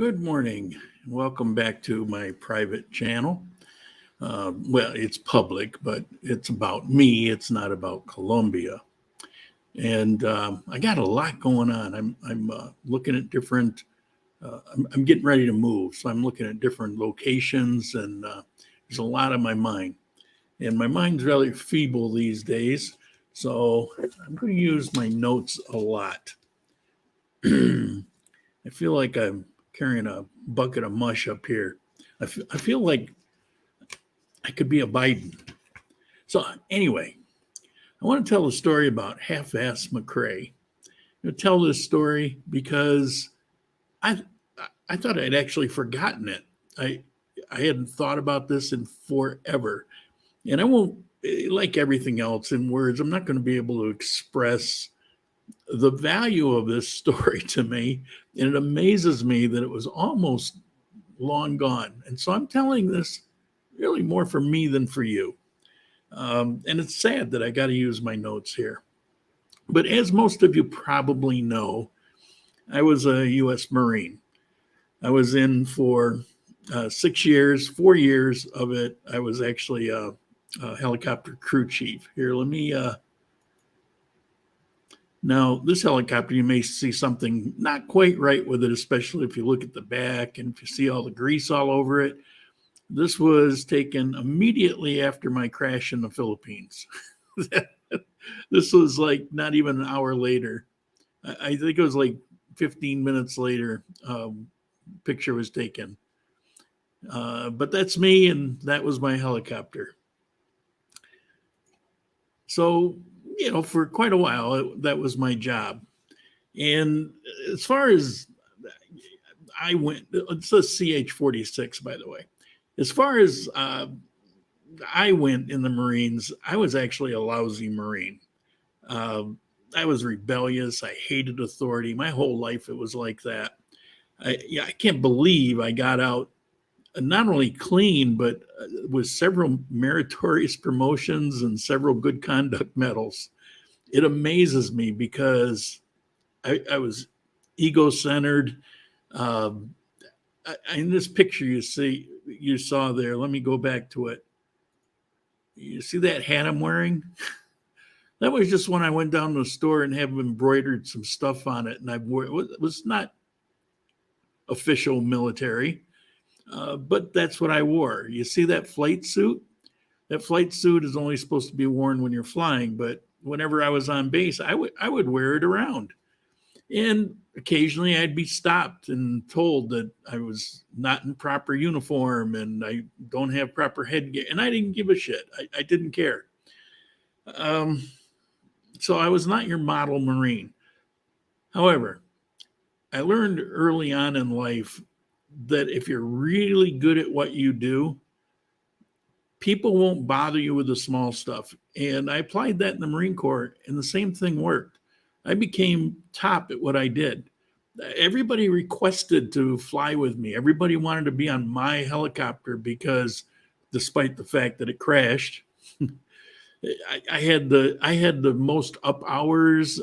Good morning. Welcome back to my private channel. Well, it's public, but it's about me. It's not about Colombia. And I got a lot going on. I'm looking at different. I'm getting ready to move, so I'm looking at different locations, and there's a lot on my mind. And my mind's really feeble these days, so I'm going to use my notes a lot. I feel like I'm carrying a bucket of mush up here. I feel like I could be a Biden. So anyway, I want to tell a story about half-ass McCrae. Tell this story because I I thought I'd actually forgotten it. I I hadn't thought about this in forever, and I won't like everything else in words. I'm not going to be able to express the value of this story to me, and it amazes me that it was almost long gone. And so I'm telling this really more for me than for you. And it's sad that I got to use my notes here. But as most of you probably know, I was a U.S. Marine. I was in for 6 years, 4 years of it. I was actually a helicopter crew chief. Here, let me. Now, this helicopter, you may see something not quite right with it, especially if you look at the back and if you see all the grease all over it. This was taken immediately after my crash in the Philippines. This was like not even an hour later. I think it was like 15 minutes later, picture was taken. But that's me, and that was my helicopter. So, for quite a while, that was my job. And as far as I went, it's a CH-46, by the way. As far as I went in the Marines, I was actually a lousy Marine. I was rebellious. I hated authority. My whole life, it was like that. I can't believe I got out not only clean, but with several meritorious promotions and several good conduct medals. It amazes me because I was ego-centered. In this picture you saw there, let me go back to it. You see that hat I'm wearing? That was just when I went down to the store and have embroidered some stuff on it, and it was not official military, but that's what I wore. You see that flight suit? That flight suit is only supposed to be worn when you're flying, but whenever I was on base, I would wear it around. And occasionally I'd be stopped and told that I was not in proper uniform and I don't have proper headgear. And I didn't give a shit. I didn't care. So I was not your model Marine. However, I learned early on in life that if you're really good at what you do, people won't bother you with the small stuff. And I applied that in the Marine Corps, and the same thing worked. I became top at what I did. Everybody requested to fly with me. Everybody wanted to be on my helicopter because, despite the fact that it crashed, I had the most up hours,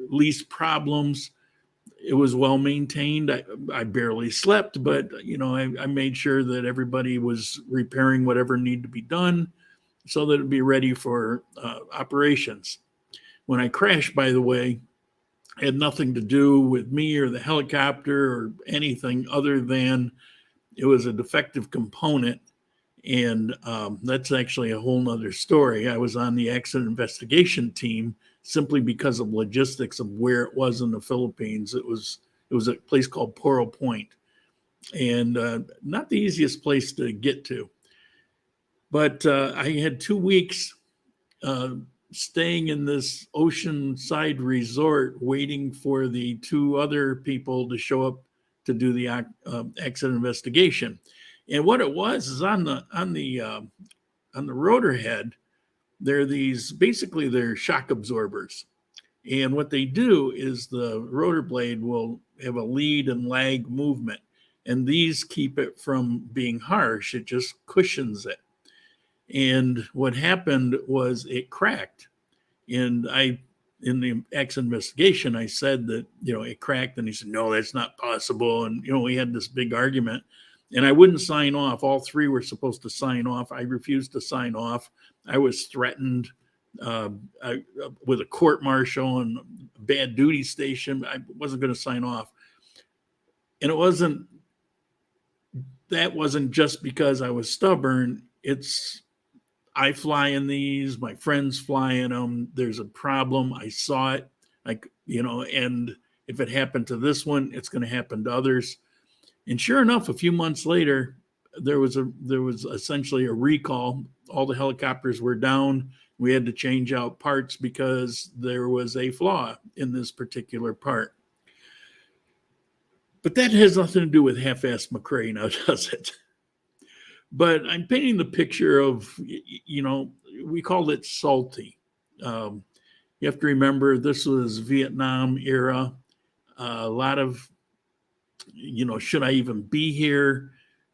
least problems. It was well maintained. I barely slept, but I made sure that everybody was repairing whatever needed to be done so that it'd be ready for operations. When I crashed, by the way, it had nothing to do with me or the helicopter or anything other than it was a defective component. And that's actually a whole nother story. I was on the accident investigation team simply because of logistics of where it was in the Philippines. It was a place called Poro Point, and not the easiest place to get to. But I had 2 weeks staying in this oceanside resort, waiting for the two other people to show up to do the accident investigation. And what it was is on the rotor head, they're shock absorbers. And what they do is the rotor blade will have a lead and lag movement. And these keep it from being harsh. It just cushions it. And what happened was it cracked. And I in the accident investigation, I said that, it cracked, and he said, no, that's not possible. And, we had this big argument, and I wouldn't sign off. All three were supposed to sign off. I refused to sign off. I was threatened with a court martial and a bad duty station. I wasn't going to sign off. And that wasn't just because I was stubborn. I fly in these, my friends fly in them. There's a problem. I saw it, and if it happened to this one, it's going to happen to others. And sure enough, a few months later, there was essentially a recall. All the helicopters were down. We had to change out parts because there was a flaw in this particular part. But that has nothing to do with half-assed McCrae now, does it? But I'm painting the picture of, we called it salty. You have to remember, this was Vietnam era. A lot of, should I even be here?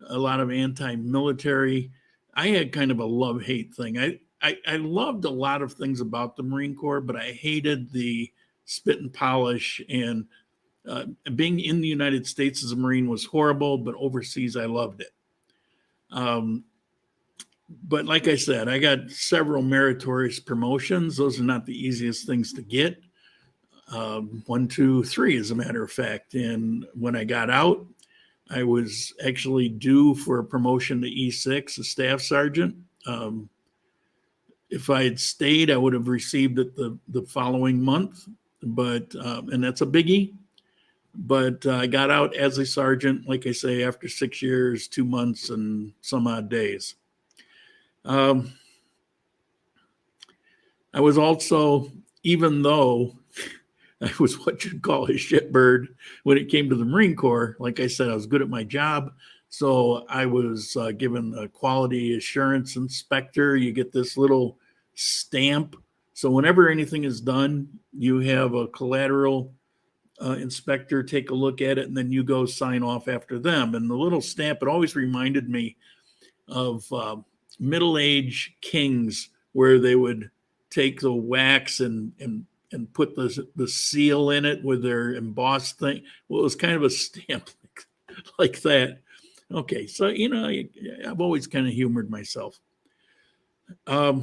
A lot of anti-military. I had kind of a love-hate thing. I loved a lot of things about the Marine Corps, but I hated the spit and polish, and being in the United States as a Marine was horrible, but overseas I loved it. But like I said, I got several meritorious promotions. Those are not the easiest things to get. 1, 2, 3, as a matter of fact. And when I got out, I was actually due for a promotion to E6, a staff sergeant. If I had stayed, I would have received it the following month, but and that's a biggie. But I got out as a sergeant, like I say, after 6 years, 2 months, and some odd days. I was also, even though I was what you'd call a shitbird when it came to the Marine Corps, like I said, I was good at my job. So I was given a quality assurance inspector. You get this little stamp. So whenever anything is done, you have a collateral inspector take a look at it, and then you go sign off after them. And the little stamp, it always reminded me of middle-aged kings, where they would take the wax and put the seal in it with their embossed thing. Well, it was kind of a stamp like that. Okay, so I've always kind of humored myself. But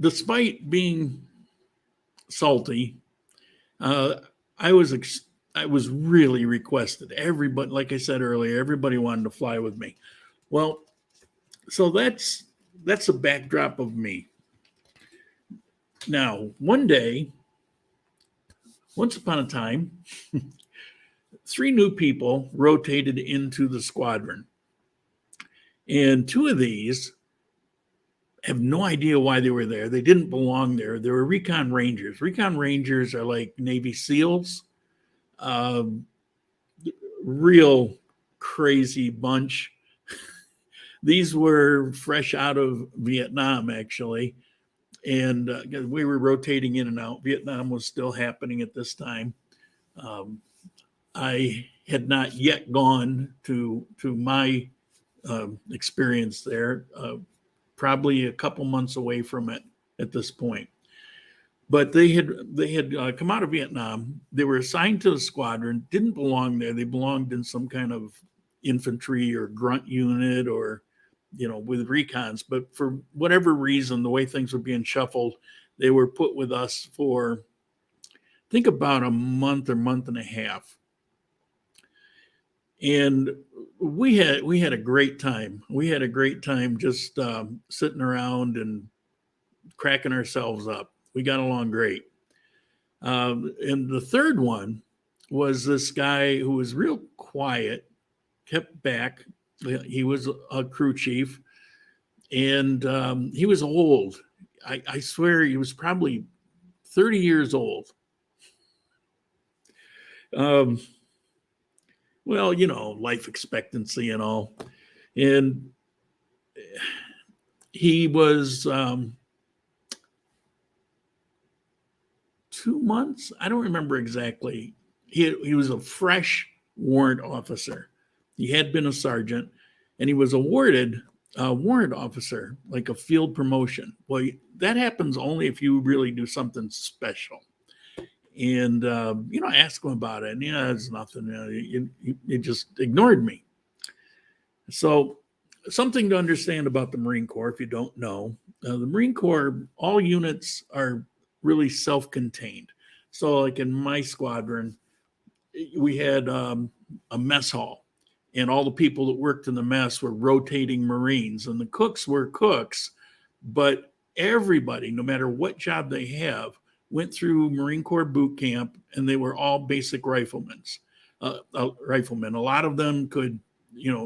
despite being salty, I was really requested. Everybody, like I said earlier, everybody wanted to fly with me. Well, so that's a backdrop of me. Now, once upon a time, 3 new people rotated into the squadron. And 2 of these have no idea why they were there. They didn't belong there. They were recon rangers. Recon rangers are like Navy SEALs. Real crazy bunch. These were fresh out of Vietnam, actually. And we were rotating in and out. Vietnam was still happening at this time. I had not yet gone to my experience there. Probably a couple months away from it at this point. But they had come out of Vietnam. They were assigned to the squadron, didn't belong there. They belonged in some kind of infantry or grunt unit or, with recons. But for whatever reason, the way things were being shuffled, they were put with us for, think about a month or month and a half. And we had a great time. We had a great time just sitting around and cracking ourselves up. We got along great. And the third one was this guy who was real quiet, kept back. He was a crew chief, and he was old. I swear he was probably 30 years old. Well, life expectancy and all. And he was 2 months. I don't remember exactly. He was a fresh warrant officer. He had been a sergeant, and he was awarded warrant officer, like a field promotion. Well, that happens only if you really do something special. And, I asked him about it, and it's nothing. He just ignored me. So, something to understand about the Marine Corps, if you don't know, the Marine Corps, all units are really self contained. So, like in my squadron, we had a mess hall, and all the people that worked in the mess were rotating Marines, and the cooks were cooks, but everybody, no matter what job they have, went through Marine Corps boot camp, and they were all basic riflemen. Riflemen. A lot of them could,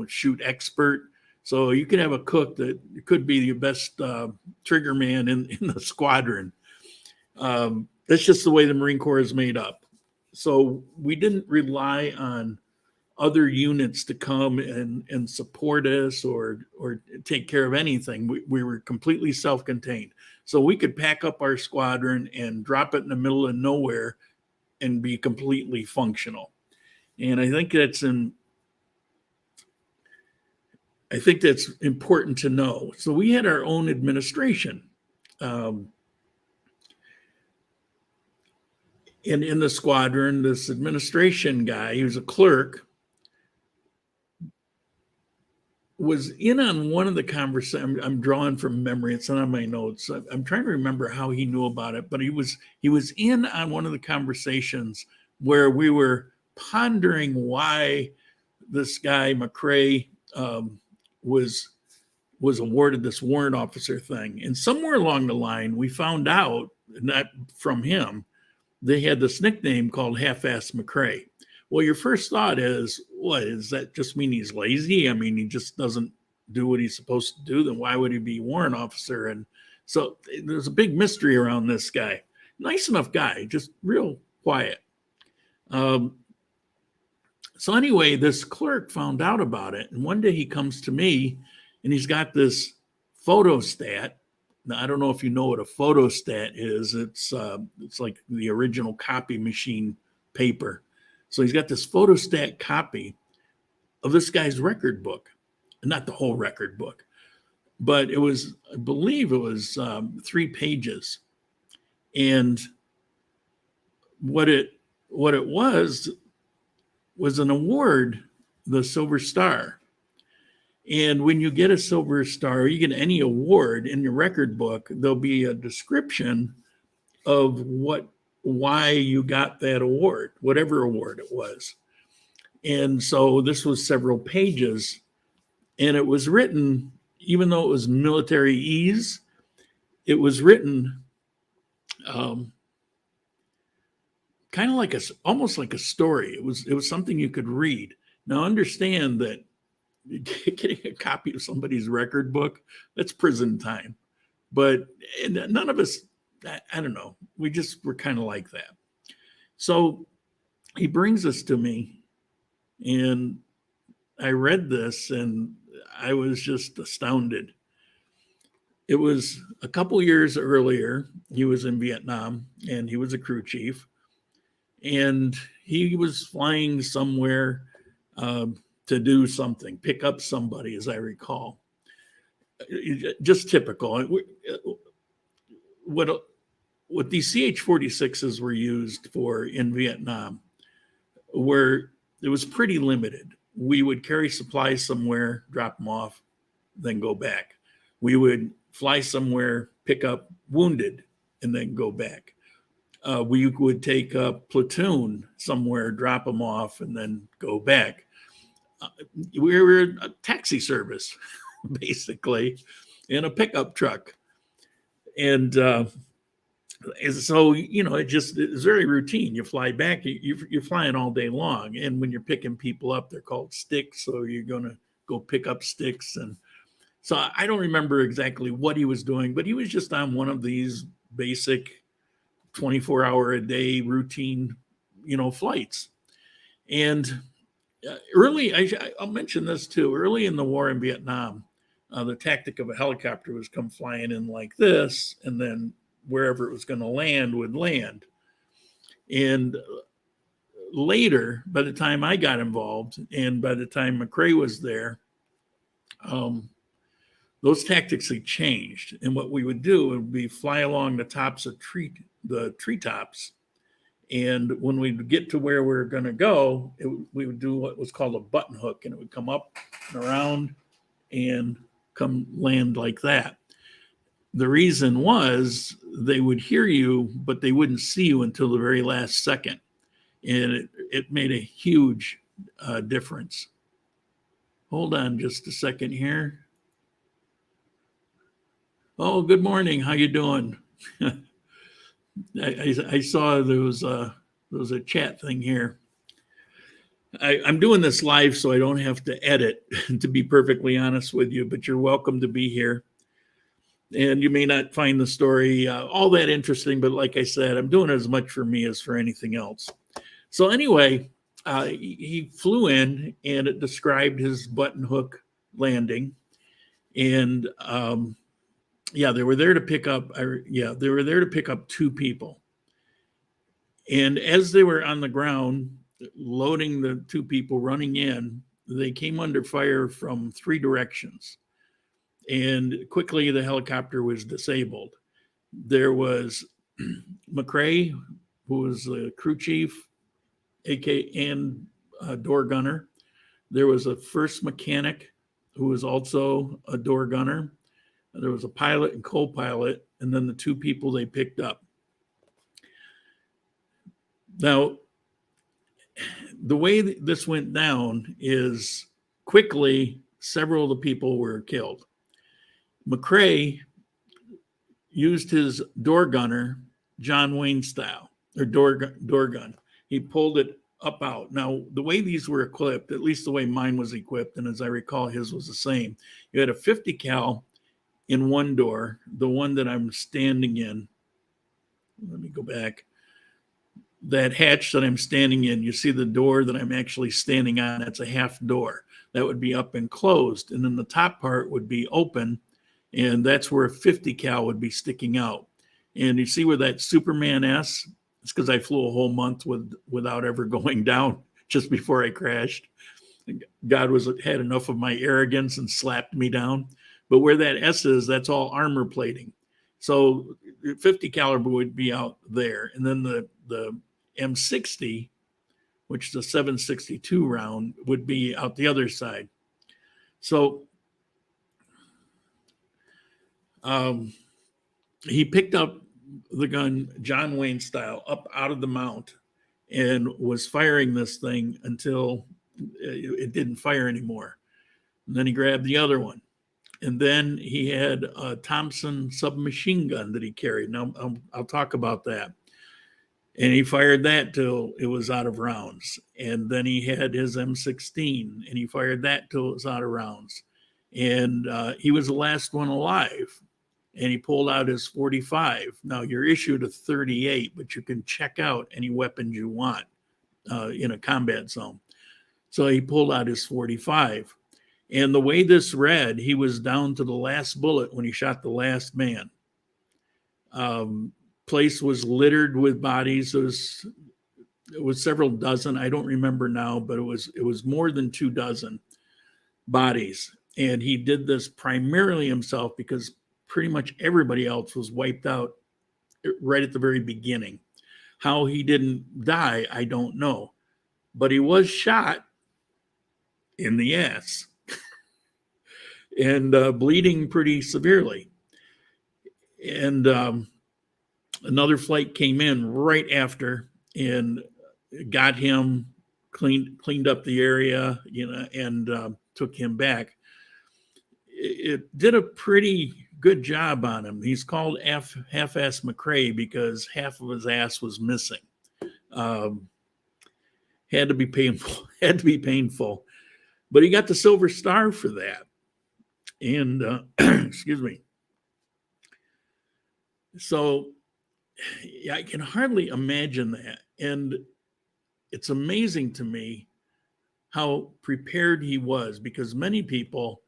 shoot expert. So you could have a cook that could be the best trigger man in the squadron. That's just the way the Marine Corps is made up. So we didn't rely on other units to come and support us or take care of anything. We were completely self-contained. So we could pack up our squadron and drop it in the middle of nowhere and be completely functional. And I think that's important to know. So we had our own administration. In the squadron, this administration guy, he was a clerk, was in on one of the conversations. I'm drawing from memory. It's not on my notes. I'm trying to remember how he knew about it, but he was in on one of the conversations where we were pondering why this guy McCrae was awarded this warrant officer thing. And somewhere along the line, we found out, not from him, they had this nickname called Half-Ass McCrae. Well, your first thought is, what, does that just mean he's lazy? I mean, he just doesn't do what he's supposed to do. Then why would he be warrant officer? And so there's a big mystery around this guy. Nice enough guy, just real quiet. So anyway, this clerk found out about it. And one day he comes to me and he's got this photostat. Now, I don't know if you know what a photostat is. It's like the original copy machine paper. So he's got this photostat copy of this guy's record book, not the whole record book, but it was, I believe it was 3 pages. And what it was an award, the Silver Star. And when you get a Silver Star, you get any award in your record book, there'll be a description of why you got that award, whatever award it was. And so this was several pages, and it was written, even though it was military ease, it was written kind of like almost like a story. It was something you could read. Now understand that getting a copy of somebody's record book, that's prison time. But none of us, I don't know, we just were kind of like that. So he brings this to me, and I read this, and I was just astounded. It was a couple years earlier. He was in Vietnam, and he was a crew chief, and he was flying somewhere to do something, pick up somebody, as I recall. Just typical. What these CH-46s were used for in Vietnam, where it was pretty limited. We would carry supplies somewhere, drop them off, then go back. We would fly somewhere, pick up wounded, and then go back. We would take a platoon somewhere, drop them off, and then go back. We were a taxi service, basically, in a pickup truck. And so, it's very routine. You fly back, you're flying all day long. And when you're picking people up, they're called sticks. So you're going to go pick up sticks. And so I don't remember exactly what he was doing, but he was just on one of these basic 24-hour-a-day routine, flights. And I'll mention this too, early in the war in Vietnam, the tactic of a helicopter was come flying in like this, and then wherever it was going to land would land. And later, by the time I got involved, and by the time McCrae was there, those tactics have changed. And what we would do would be fly along the tops of the treetops. And when we get to where we're going to go, we would do what was called a button hook, and it would come up and around and come land like that. The reason was they would hear you, but they wouldn't see you until the very last second. And it made a huge difference. Hold on just a second here. Oh, good morning. How you doing? I saw there was a chat thing here. I'm doing this live so I don't have to edit, to be perfectly honest with you, but you're welcome to be here. And you may not find the story all that interesting, but like I said, I'm doing as much for me as for anything else. So anyway, he flew in, and it described his button hook landing. And they were there to pick up. They were there to pick up two people. And as they were on the ground, loading the two people running in, they came under fire from three directions. And quickly the helicopter was disabled. There was McCrae, who was the crew chief, and a door gunner. There was a first mechanic who was also a door gunner. There was a pilot and co-pilot, and then the two people they picked up. Now, the way this went down is quickly several of the people were killed. McCrae used his door gunner, John Wayne style, or door gun. He pulled it up out. Now, the way these were equipped, at least the way mine was equipped, and as I recall, his was the same. You had a 50 cal in one door, the one that I'm standing in. Let me go back. That hatch that I'm standing in, you see the door that I'm actually standing on, that's a half door. That would be up and closed. And then the top part would be open, and that's where a 50 cal would be sticking out. And you see where that Superman S, it's because I flew a whole month without ever going down just before I crashed. God had enough of my arrogance and slapped me down. But where that S is, that's all armor plating. So 50 caliber would be out there. And then the M60, which is a 762 round, would be out the other side. So he picked up the gun, John Wayne style, up out of the mount and was firing this thing until it didn't fire anymore. And then he grabbed the other one. And then he had a Thompson submachine gun that he carried. Now, I'll talk about that. And he fired that till it was out of rounds. And then he had his M16, and he fired that till it was out of rounds. And he was the last one alive. And he pulled out his 45. Now, you're issued a 38, but you can check out any weapons you want in a combat zone. So he pulled out his 45. And the way this read, he was down to the last bullet when he shot the last man. Place was littered with bodies. It was several dozen. I don't remember now, but it was more than 2 dozen bodies. And he did this primarily himself because pretty much everybody else was wiped out right at the very beginning. How he didn't die, I don't know. But he was shot in the ass and bleeding pretty severely. And another flight came in right after and got him, cleaned up the area, and took him back. It did a pretty good job on him. He's called half-ass McCrae because half of his ass was missing. Had to be painful. But he got the Silver Star for that. And excuse me. So I can hardly imagine that. And it's amazing to me how prepared he was, because many people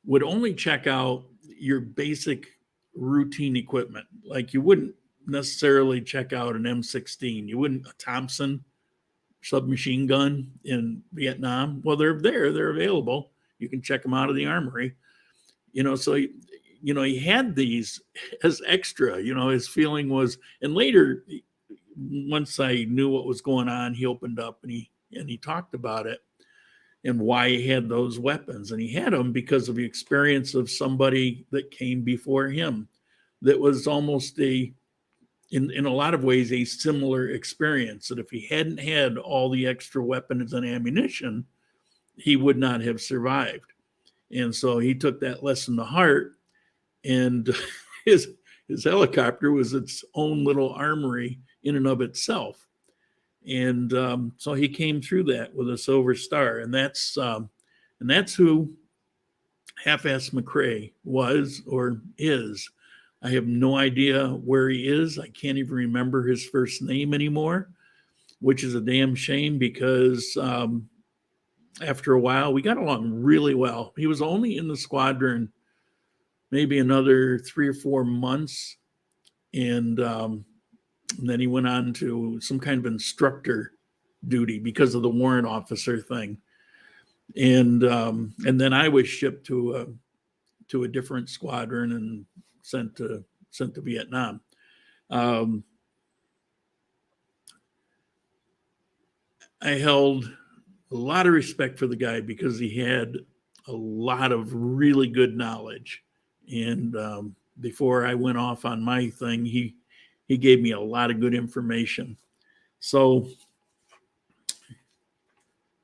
would only check out your basic routine equipment. Like you wouldn't necessarily check out an M16. You wouldn't a Thompson submachine gun in Vietnam. Well, they're available. You can check them out of the armory. So he had these as extra. His feeling was, and later, once I knew what was going on, he opened up and he talked about it and why he had those weapons. And he had them because of the experience of somebody that came before him that was almost in a lot of ways, a similar experience, that if he hadn't had all the extra weapons and ammunition, he would not have survived. And so he took that lesson to heart, and his helicopter was its own little armory in and of itself. And so he came through that with a Silver Star, and that's who Half-Ass McCrae was or is. I have no idea where he is. I can't even remember his first name anymore, which is a damn shame because after a while, we got along really well. He was only in the squadron maybe another 3 or 4 months, and then he went on to some kind of instructor duty because of the warrant officer thing. And then I was shipped to a different squadron and sent to Vietnam. I held a lot of respect for the guy because he had a lot of really good knowledge. And before I went off on my thing, he gave me a lot of good information. So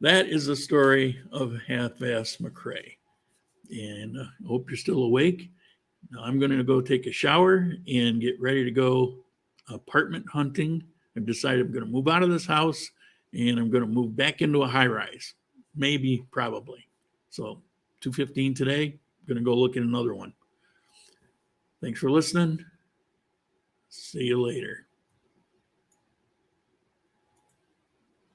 that is the story of Half-Ass McCrae. And I hope you're still awake. Now I'm going to go take a shower and get ready to go apartment hunting. I've decided I'm going to move out of this house and I'm going to move back into a high rise. Maybe, probably. So 2:15 today, I'm going to go look at another one. Thanks for listening. See you later.